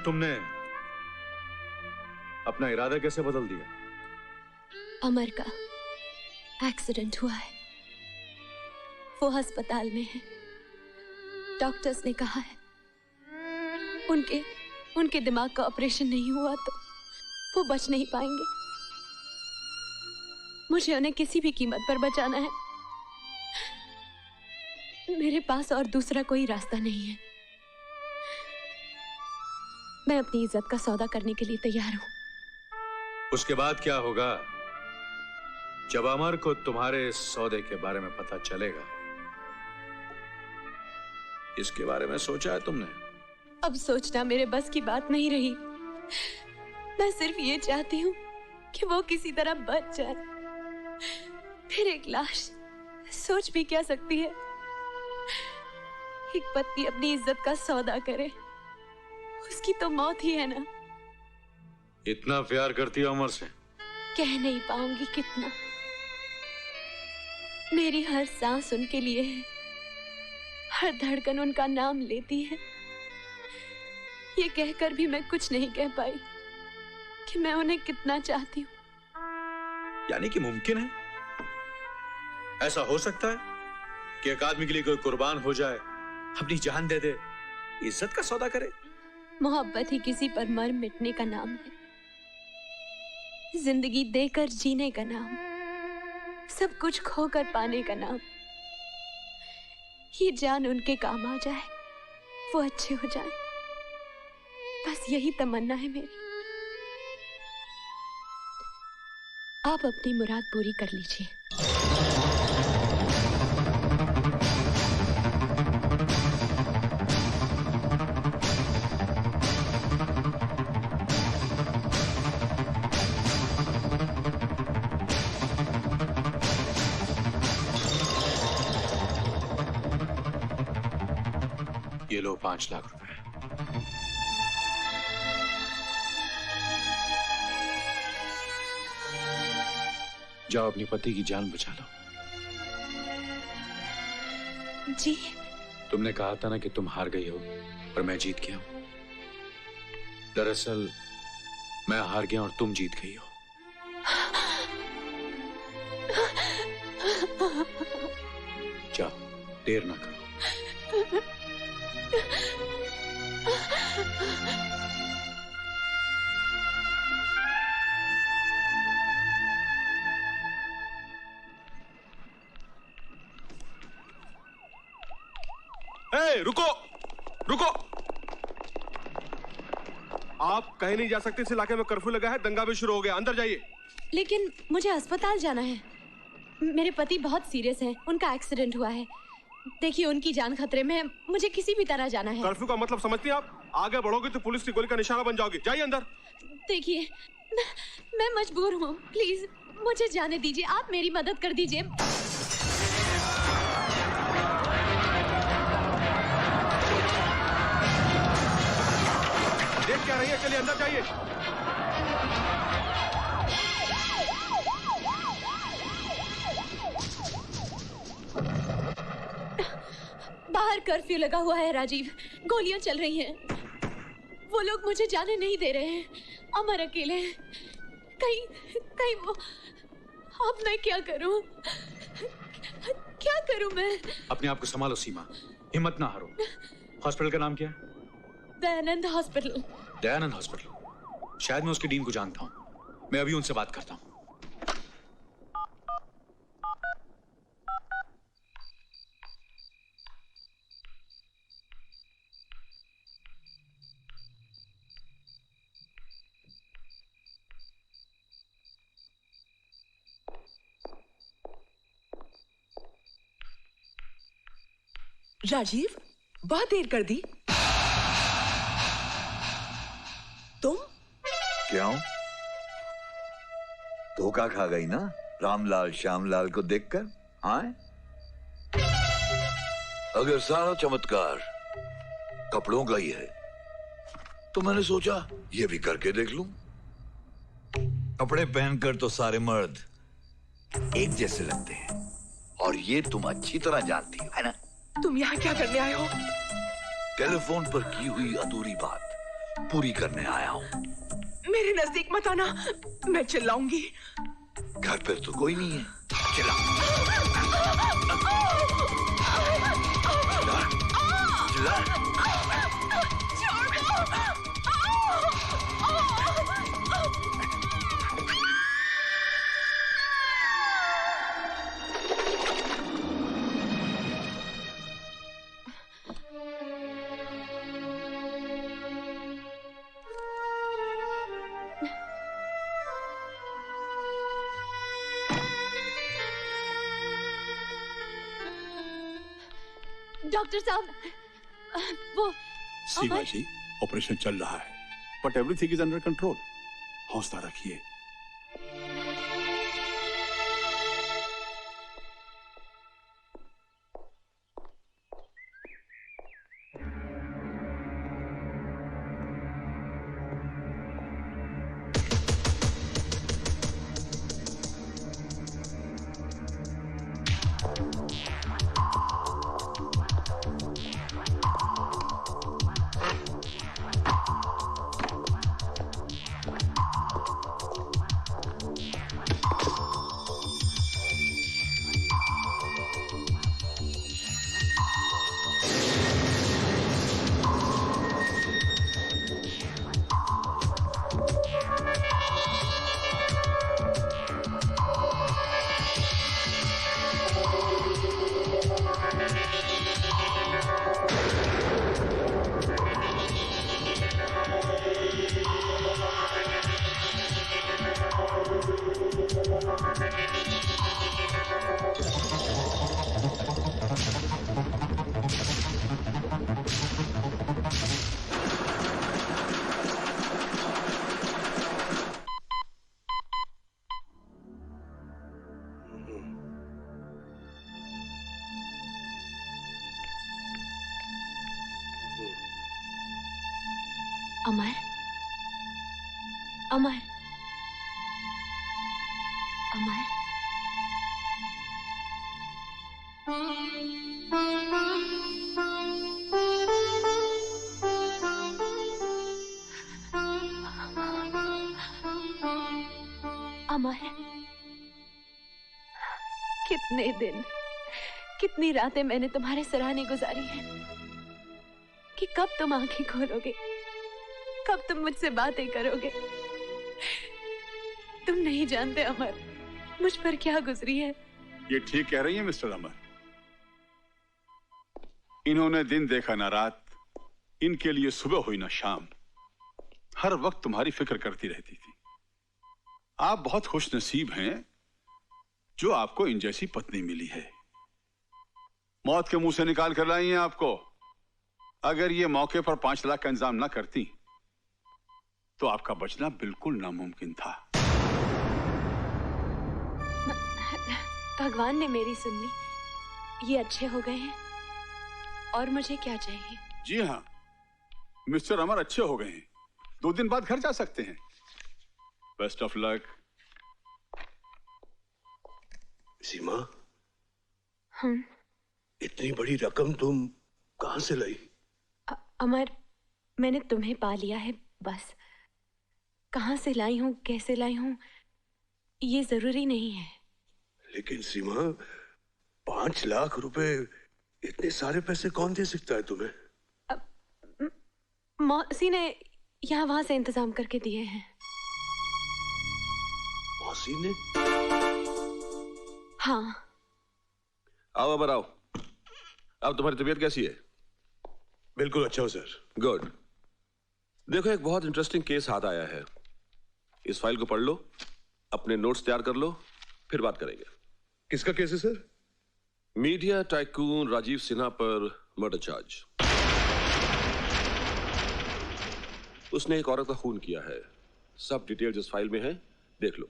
तुमने अपना इरादा कैसे बदल दिया? अमर का एक्सीडेंट हुआ है, वो अस्पताल में है। डॉक्टर्स ने कहा है उनके दिमाग का ऑपरेशन नहीं हुआ तो वो बच नहीं पाएंगे। मुझे उन्हें किसी भी कीमत पर बचाना है। मेरे पास और दूसरा कोई रास्ता नहीं है। मैं अपनी इज्जत का सौदा करने के लिए तैयार हूं। उसके बाद क्या होगा जब अमर को तुम्हारे इस सौदे के बारे में पता चलेगा? इसके बारे में सोचा है तुमने? अब सोचना मेरे बस की बात नहीं रही। मैं सिर्फ ये चाहती हूँ कि वो किसी तरह बच जाए। फिर एक लाश सोच भी क्या सकती है? एक पत्नी अपनी इज्जत का सौदा करे, उसकी तो मौत ही है ना। इतना प्यार करती हो अमर से? कह नहीं पाऊंगी कितना। मेरी हर सांस उनके लिए है, हर धड़कन उनका नाम लेती है। ये कहकर भी मैं कुछ नहीं कह पाई कि मैं उन्हें कितना चाहती हूं। यानी कि मुमकिन है, ऐसा हो सकता है कि एक आदमी के लिए कोई कुर्बान हो जाए, अपनी जान दे दे, इज्जत का सौदा करे? मोहब्बत ही किसी पर मर मिटने का नाम है, जिंदगी देकर जीने का नाम, सब कुछ खोकर पाने का नाम। ये जान उनके काम आ जाए, वो अच्छे हो जाए, बस यही तमन्ना है मेरी। आप अपनी मुराद पूरी कर लीजिए। ये लो 5 लाख रुपए। जाओ अपनी पति की जान बचा लो। जी? तुमने कहा था ना कि तुम हार गई हो और मैं जीत गया हूं। दरअसल मैं हार गया और तुम जीत गई हो। जाओ, देर ना करो। रुको रुको, आप कहीं नहीं जा सकते। इस इलाके में कर्फ्यू लगा है, दंगा भी शुरू हो गया। अंदर जाइए। लेकिन मुझे अस्पताल जाना है। मेरे पति बहुत सीरियस हैं, उनका एक्सीडेंट हुआ है। देखिए उनकी जान खतरे में है, मुझे किसी भी तरह जाना है। कर्फ्यू का मतलब समझती हैं आप? आगे बढ़ोगे तो पुलिस की गोली का निशाना बन जाओगे। जाइए अंदर। देखिए मैं मजबूर हूँ, प्लीज मुझे जाने दीजिए, आप मेरी मदद कर दीजिए। देख क्या रही है? चलिए अंदर जाइए। बाहर कर्फ्यू लगा हुआ है राजीव, गोलियां चल रही हैं। वो लोग मुझे जाने नहीं दे रहे हैं। अमर अकेले हैं। कहीं वो। अब मैं क्या करूं? क्या करूं मैं? अपने आप को संभालो सीमा, हिम्मत ना हारो। हॉस्पिटल का नाम क्या है? दयानंद हॉस्पिटल। दयानंद हॉस्पिटल? शायद मैं उसके डीन को जानता हूं। मैं अभी उनसे बात करता हूं। राजीव, बहुत देर कर दी। तुम? क्यों? धोखा खा गई ना रामलाल श्यामलाल को देखकर? हाँ, अगर सारा चमत्कार कपड़ों का ही है तो मैंने सोचा ये भी करके देख लूं। कपड़े पहनकर तो सारे मर्द एक जैसे लगते हैं और ये तुम अच्छी तरह जानती हो, है ना? तुम यहाँ क्या करने आए हो? टेलीफोन पर की हुई अधूरी बात पूरी करने आया हूँ। मेरे नजदीक मत आना, मैं चिल्लाऊंगी। घर पर तो कोई नहीं है। चिल्ला चिल्ला चिल्ला। डॉक्टर साहब, वो सीमा जी, ऑपरेशन चल रहा है, but everything is under control. हौसला रखिए। अमर, अमर, अमर। अमर, कितने दिन, कितनी रातें मैंने तुम्हारे सराहने गुजारी हैं कि कब तुम आंखें खोलोगे, कब तुम मुझसे बातें करोगे। तुम नहीं जानते अमर, मुझ पर क्या गुजरी है। ये ठीक कह रही है मिस्टर अमर। इन्होंने दिन देखा ना रात, इनके लिए सुबह हुई ना शाम, हर वक्त तुम्हारी फिक्र करती रहती थी। आप बहुत खुश नसीब हैं जो आपको इन जैसी पत्नी मिली है। मौत के मुंह से निकाल कर लाई हैं आपको। अगर ये मौके पर 5 लाख का इंतजाम ना करती तो आपका बचना बिल्कुल नामुमकिन था। भगवान ने मेरी सुन ली, ये अच्छे हो गए हैं और मुझे क्या चाहिए। जी हाँ, मिस्टर अमर अच्छे हो गए हैं, 2 दिन बाद घर जा सकते हैं। Best of luck. सीमा, हम इतनी बड़ी रकम तुम कहां से लाई? अमर, मैंने तुम्हें पा लिया है बस। कहां से लाई हूं, कैसे लाई हूं, ये जरूरी नहीं है। लेकिन सीमा, 5 लाख रुपए, इतने सारे पैसे कौन दे सकता है तुम्हें? मौसी ने यहाँ वहां से इंतजाम करके दिए हैं। मौसी ने? हाँ। आओ अमर आओ। अब तुम्हारी तबीयत कैसी है? बिल्कुल अच्छा हो सर। गुड। देखो, एक बहुत इंटरेस्टिंग केस हाथ आया है। इस फाइल को पढ़ लो, अपने नोट्स तैयार कर लो, फिर बात करेंगे। किसका केस है sir? Media tycoon Rajiv Sinha पर मर्डर चार्ज। उसने एक औरत का खून किया है। सब डिटेल्स इस फाइल में है, देख लो।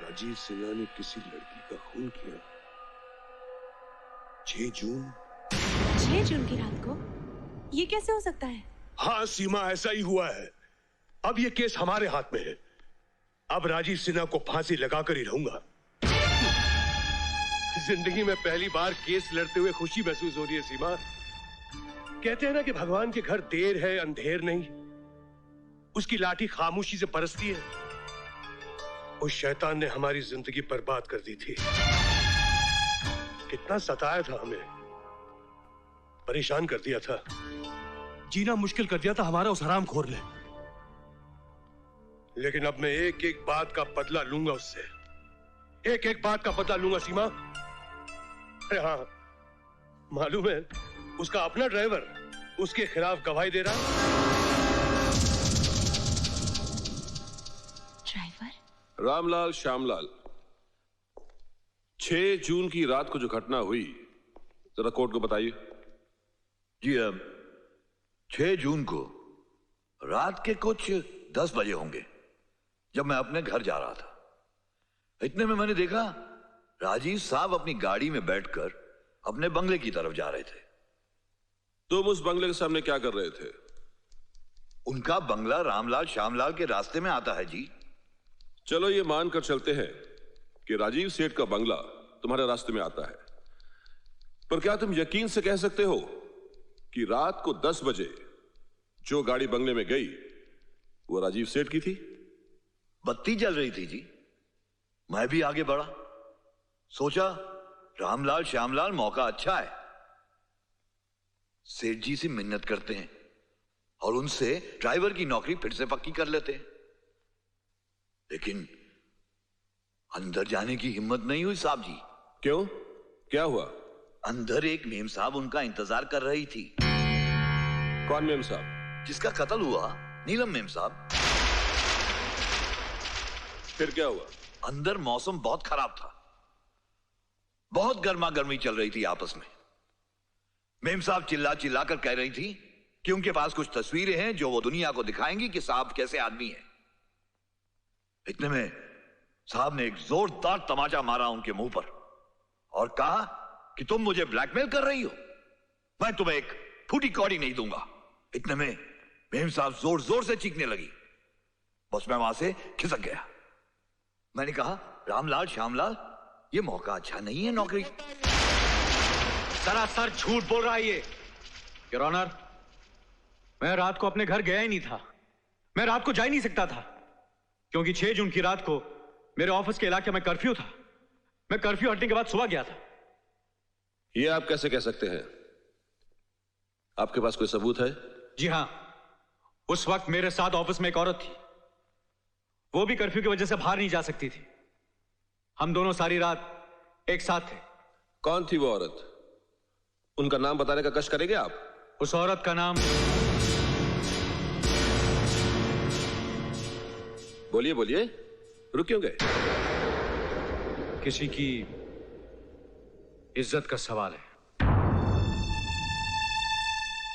राजीव सिन्हा ने किसी लड़की का खून किया। 6 जून। 6 जून की रात को? ये कैसे हो सकता है? हाँ सीमा, ऐसा ही हुआ है। अब ये केस हमारे हाथ में है। अब राजीव सिन्हा को फांसी लगाकर ही रहूंगा। जिंदगी में पहली बार केस लड़ते हुए खुशी महसूस हो रही है सीमा। कहते हैं ना कि भगवान के घर देर है अंधेर नहीं। उसकी लाठी खामोशी से बरसती है। उस शैतान ने हमारी जिंदगी बर्बाद कर दी थी। कितना सताया था हमें, परेशान कर दिया था, जीना मुश्किल कर दिया था हमारा उस हरामखोर ने। लेकिन अब मैं एक एक बात का बदला लूंगा उससे, एक एक बात का बदला लूंगा सीमा। अरे हाँ, मालूम है उसका अपना ड्राइवर उसके खिलाफ गवाही दे रहा है। ड्राइवर? रामलाल श्यामलाल, 6 जून की रात को जो घटना हुई जरा कोर्ट को बताइए। जी अब 6 जून को रात के कुछ 10 बजे होंगे, जब मैं अपने घर जा रहा था। इतने में मैंने देखा राजीव साहब अपनी गाड़ी में बैठकर अपने बंगले की तरफ जा रहे थे। तुम उस बंगले के सामने क्या कर रहे थे? उनका बंगला रामलाल श्यामलाल के रास्ते में आता है जी। चलो ये मानकर चलते हैं कि राजीव सेठ का बंगला तुम्हारे रास्ते में आता है, पर क्या तुम यकीन से कह सकते हो कि रात को 10 बजे जो गाड़ी बंगले में गई वो राजीव सेठ की थी? बत्ती जल रही थी जी। मैं भी आगे बढ़ा, सोचा रामलाल श्यामलाल मौका अच्छा है, सेठ जी से मिन्नत करते हैं और उनसे ड्राइवर की नौकरी फिर से पक्की कर लेते हैं। लेकिन अंदर जाने की हिम्मत नहीं हुई साहब जी। क्यों, क्या हुआ? अंदर एक मेम साहब उनका इंतजार कर रही थी। कौन मेम साहब? जिसका कत्ल हुआ, नीलम मेम साहब। फिर क्या हुआ? अंदर मौसम बहुत खराब था, बहुत गर्मा गर्मी चल रही थी आपस में। मेम साहब चिल्ला चिल्ला कर कह रही थी कि उनके पास कुछ तस्वीरें हैं जो वो दुनिया को दिखाएंगी कि साहब कैसे आदमी है। इतने में साहब ने एक जोरदार तमाचा मारा उनके मुंह पर और कहा कि तुम मुझे ब्लैकमेल कर रही हो, मैं तुम्हें एक फूटी कौड़ी नहीं दूंगा। इतने में मेम साहब जोर जोर से चीखने लगी। बस मैं वहां से खिसक गया। मैंने कहा रामलाल श्यामलाल, ये मौका अच्छा नहीं है नौकरी। सरासर झूठ बोल रहा है ये। योर ऑनर, मैं रात को अपने घर गया ही नहीं था। मैं रात को जा ही नहीं सकता था क्योंकि 6 जून की रात को मेरे ऑफिस के इलाके में कर्फ्यू था। मैं कर्फ्यू हटने के बाद सुबह गया था। ये आप कैसे कह सकते हैं? आपके पास कोई सबूत है? जी हां, उस वक्त मेरे साथ ऑफिस में एक औरत थी। वो भी कर्फ्यू की वजह से बाहर नहीं जा सकती थी। हम दोनों सारी रात एक साथ थे। कौन थी वो औरत? उनका नाम बताने का कष्ट करेंगे आप? उस औरत का नाम, बोलिए बोलिए, रुक क्यों गए? किसी की इज्जत का सवाल है।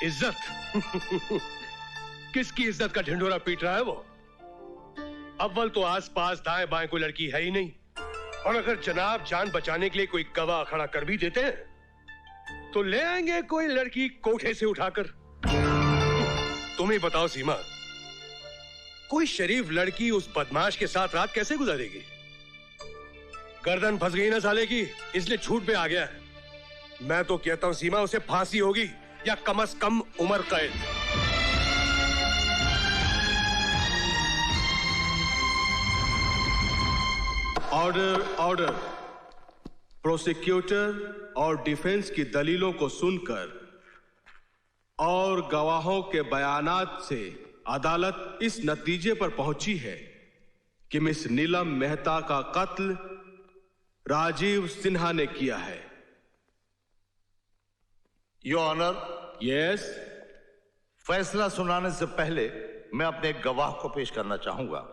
इज्जत? किसकी इज्जत का ढिंढोरा पीट रहा है वो? अव्वल तो आसपास दाएं बाएं कोई लड़की है ही नहीं, और अगर जनाब जान बचाने के लिए कोई गवाह खड़ा कर भी देते हैं तो ले आएंगे कोई लड़की कोठे से उठाकर। तुम ही बताओ सीमा, कोई शरीफ लड़की उस बदमाश के साथ रात कैसे गुजारेगी? गर्दन फंस गई ना साले की, इसलिए छूट पे आ गया है। मैं तो कहता हूं सीमा, उसे फांसी होगी या कम से कम उम्र कैद। Order order. प्रोसिक्यूटर और डिफेंस की दलीलों को सुनकर और गवाहों के बयानात से अदालत इस नतीजे पर पहुंची है कि मिस नीलम मेहता का कत्ल राजीव सिन्हा ने किया है। Your honour, yes. फैसला सुनाने से पहले मैं अपने एक गवाह को पेश करना चाहूंगा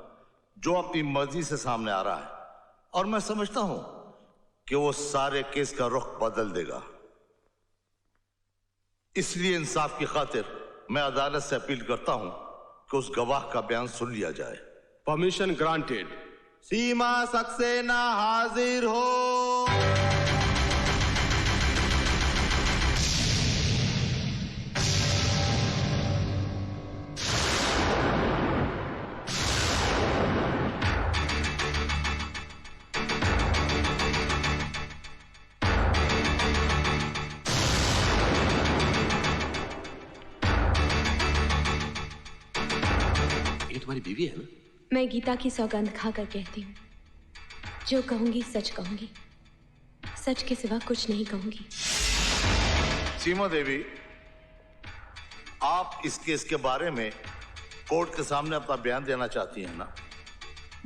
जो अपनी मर्जी से सामने आ रहा है और मैं समझता हूं कि वो सारे केस का रुख बदल देगा। इसलिए इंसाफ की खातिर मैं अदालत से अपील करता हूं कि उस गवाह का बयान सुन लिया जाए। Permission granted. सीमा सक्सेना हाजिर हो। तुम्हारी बीवी है ना? मैं गीता की सौगंध खाकर कहती हूँ, जो कहूंगी सच कहूंगी, सच के सिवा कुछ नहीं कहूंगी। सीमा देवी, आप इस केस के बारे में कोर्ट के सामने अपना बयान देना चाहती हैं ना?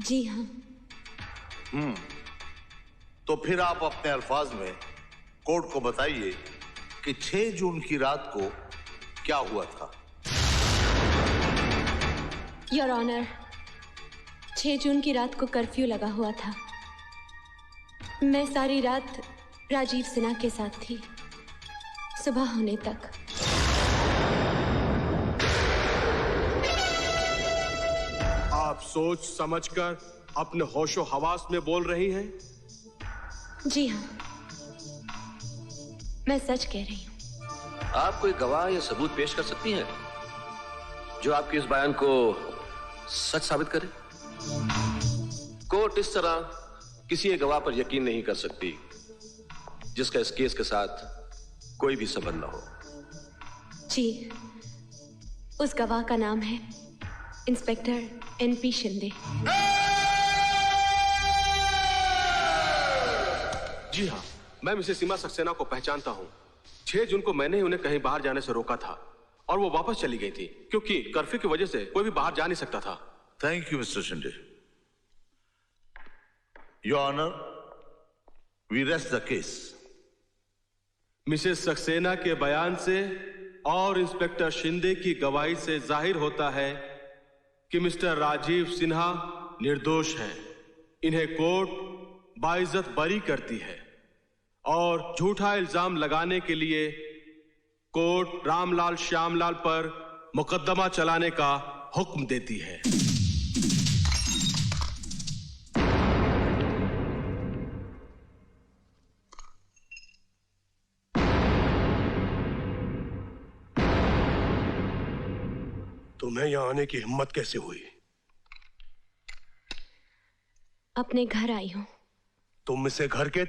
जी हाँ। तो फिर आप अपने अल्फाज में कोर्ट को बताइए कि 6 जून की रात को क्या हुआ था। योर ऑनर, 6 जून की रात को कर्फ्यू लगा हुआ था। मैं सारी रात राजीव सिन्हा के साथ थी, सुबह होने तक। आप सोच समझकर अपने होशो हवास में बोल रही हैं? जी हाँ, मैं सच कह रही हूँ। आप कोई गवाह या सबूत पेश कर सकती हैं जो आपके इस बयान को सच साबित करे? कोर्ट इस तरह किसी एक गवाह पर यकीन नहीं कर सकती जिसका इस केस के साथ कोई भी संबंध न हो। जी, उस गवाह का नाम है इंस्पेक्टर एनपी शिंदे। जी हाँ, मैं मिसेस सीमा सक्सेना को पहचानता हूँ। 6 जून को मैंने उन्हें कहीं बाहर जाने से रोका था और वो वापस चली गई थी क्योंकि कर्फ्यू की वजह से कोई भी बाहर जा नहीं सकता था। Thank you mister Shinde. Your honour, we rest the case. Missus Saxena के बयान से और इंस्पेक्टर शिंदे की गवाही से जाहिर होता है कि मिस्टर राजीव सिन्हा निर्दोष हैं। इन्हें कोर्ट बाइज्जत बरी करती है और झूठा इल्जाम लगाने के लिए कोर्ट रामलाल श्यामलाल पर मुकदमा चलाने का हुक्म देती है। तुम्हें यहां आने की हिम्मत कैसे हुई? अपने घर आई हूँ। तुम इसे घर कहती